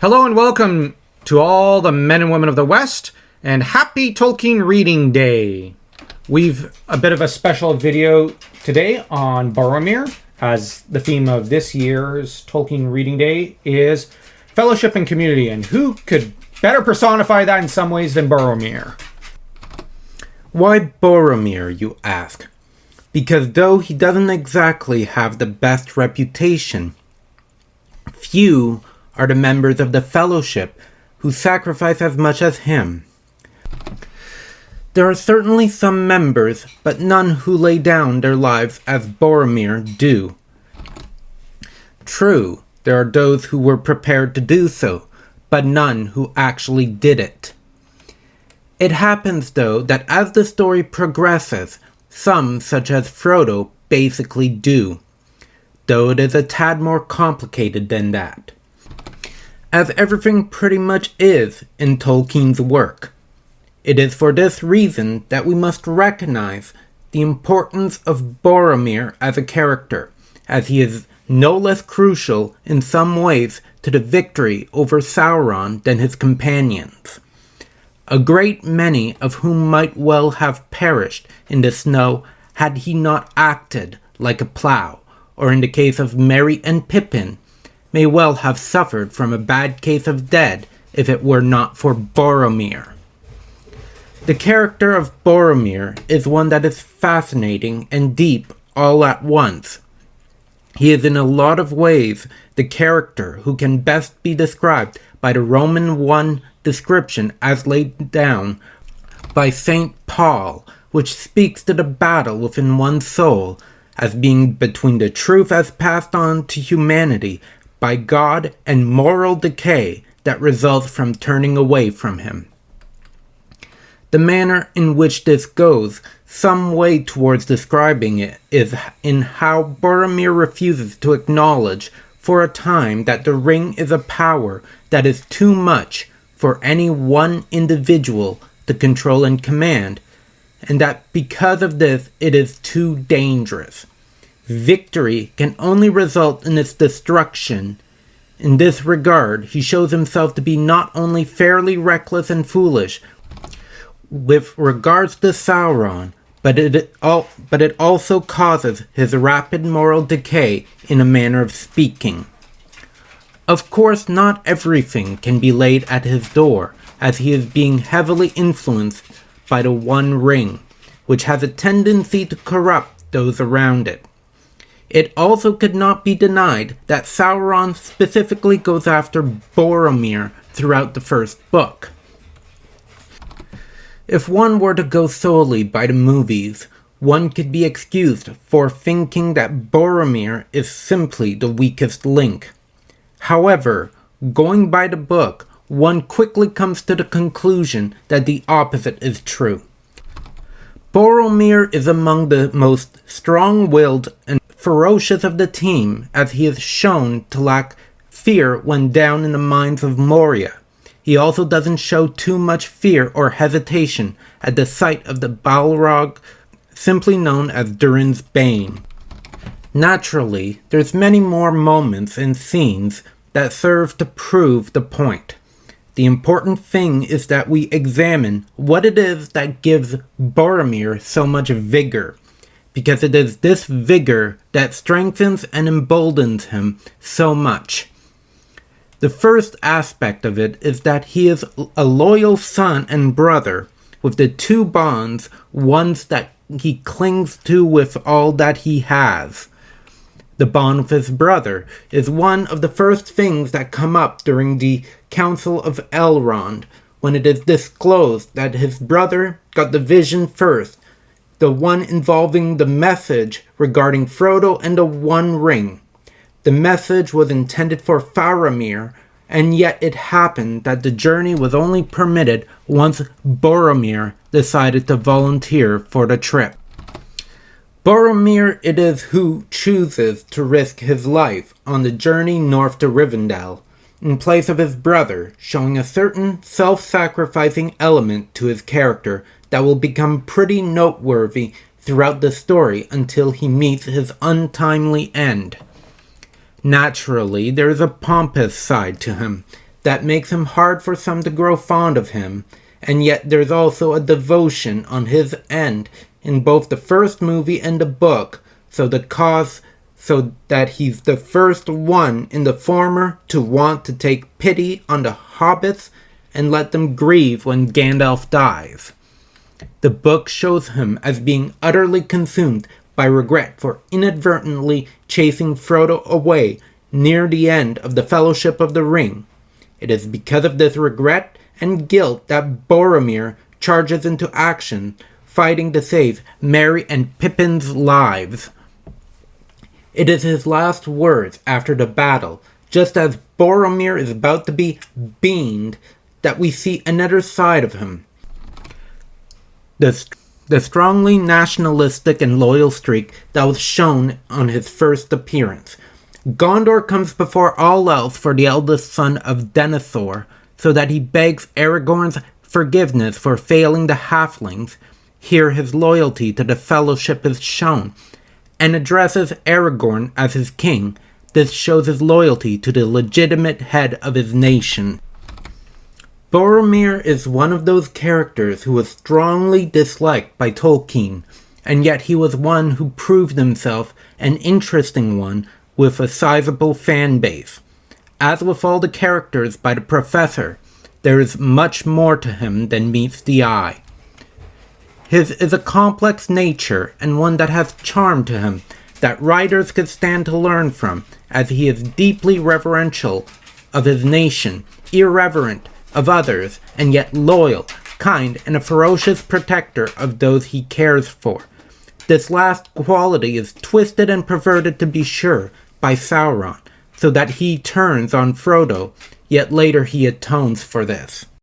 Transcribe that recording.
Hello and welcome to all the men and women of the West, and happy Tolkien Reading Day. We've a bit of a special video today on Boromir, as the theme of this year's Tolkien Reading Day is fellowship and community, and who could better personify that in some ways than Boromir? Why Boromir, you ask? Because though he doesn't exactly have the best reputation, few are the members of the Fellowship who sacrifice as much as him. There are certainly some members, but none who lay down their lives as Boromir do. True, there are those who were prepared to do so, but none who actually did it. It happens, though, that as the story progresses, some, such as Frodo, basically do, though it is a tad more complicated than that, as everything pretty much is in Tolkien's work. It is for this reason that we must recognize the importance of Boromir as a character, as he is no less crucial in some ways to the victory over Sauron than his companions, a great many of whom might well have perished in the snow had he not acted like a plough, or in the case of Merry and Pippin, may well have suffered from a bad case of dead if it were not for Boromir. The character of Boromir is one that is fascinating and deep all at once. He is in a lot of ways the character who can best be described by the Roman 1 description as laid down by St. Paul, which speaks to the battle within one's soul as being between the truth as passed on to humanity by God and moral decay that results from turning away from him. The manner in which this goes some way towards describing it is in how Boromir refuses to acknowledge for a time that the ring is a power that is too much for any one individual to control and command, and that because of this it is too dangerous. Victory can only result in its destruction. In this regard, he shows himself to be not only fairly reckless and foolish with regards to Sauron, but it also causes his rapid moral decay in a manner of speaking. Of course, not everything can be laid at his door, as he is being heavily influenced by the One Ring, which has a tendency to corrupt those around it. It also could not be denied that Sauron specifically goes after Boromir throughout the first book. If one were to go solely by the movies, one could be excused for thinking that Boromir is simply the weakest link. However, going by the book, one quickly comes to the conclusion that the opposite is true. Boromir is among the most strong-willed and ferocious of the team, as he is shown to lack fear when down in the mines of Moria. He also doesn't show too much fear or hesitation at the sight of the Balrog, simply known as Durin's Bane. Naturally, there's many more moments and scenes that serve to prove the point. The important thing is that we examine what it is that gives Boromir so much vigor, because it is this vigor that strengthens and emboldens him so much. The first aspect of it is that he is a loyal son and brother, with the two bonds, ones that he clings to with all that he has. The bond with his brother is one of the first things that come up during the Council of Elrond, when it is disclosed that his brother got the vision first, the one involving the message regarding Frodo and the One Ring. The message was intended for Faramir, and yet it happened that the journey was only permitted once Boromir decided to volunteer for the trip. Boromir it is who chooses to risk his life on the journey north to Rivendell, in place of his brother, showing a certain self-sacrificing element to his character that will become pretty noteworthy throughout the story until he meets his untimely end. Naturally, there is a pompous side to him, that makes him hard for some to grow fond of him, and yet there's also a devotion on his end in both the first movie and the book, so that he's the first one in the former to want to take pity on the hobbits and let them grieve when Gandalf dies. The book shows him as being utterly consumed by regret for inadvertently chasing Frodo away near the end of the Fellowship of the Ring. It is because of this regret and guilt that Boromir charges into action, fighting to save Merry and Pippin's lives. It is his last words after the battle, just as Boromir is about to be beamed, that we see another side of him. The strongly nationalistic and loyal streak that was shown on his first appearance. Gondor comes before all else for the eldest son of Denethor, so that he begs Aragorn's forgiveness for failing the halflings. Here his loyalty to the Fellowship is shown, and addresses Aragorn as his king. This shows his loyalty to the legitimate head of his nation. Boromir is one of those characters who was strongly disliked by Tolkien, and yet he was one who proved himself an interesting one with a sizable fan base. As with all the characters by the Professor, there is much more to him than meets the eye. His is a complex nature and one that has charm to him that writers could stand to learn from, as he is deeply reverential of his nation, irreverent of others, and yet loyal, kind, and a ferocious protector of those he cares for. This last quality is twisted and perverted, to be sure, by Sauron, so that he turns on Frodo, yet later he atones for this.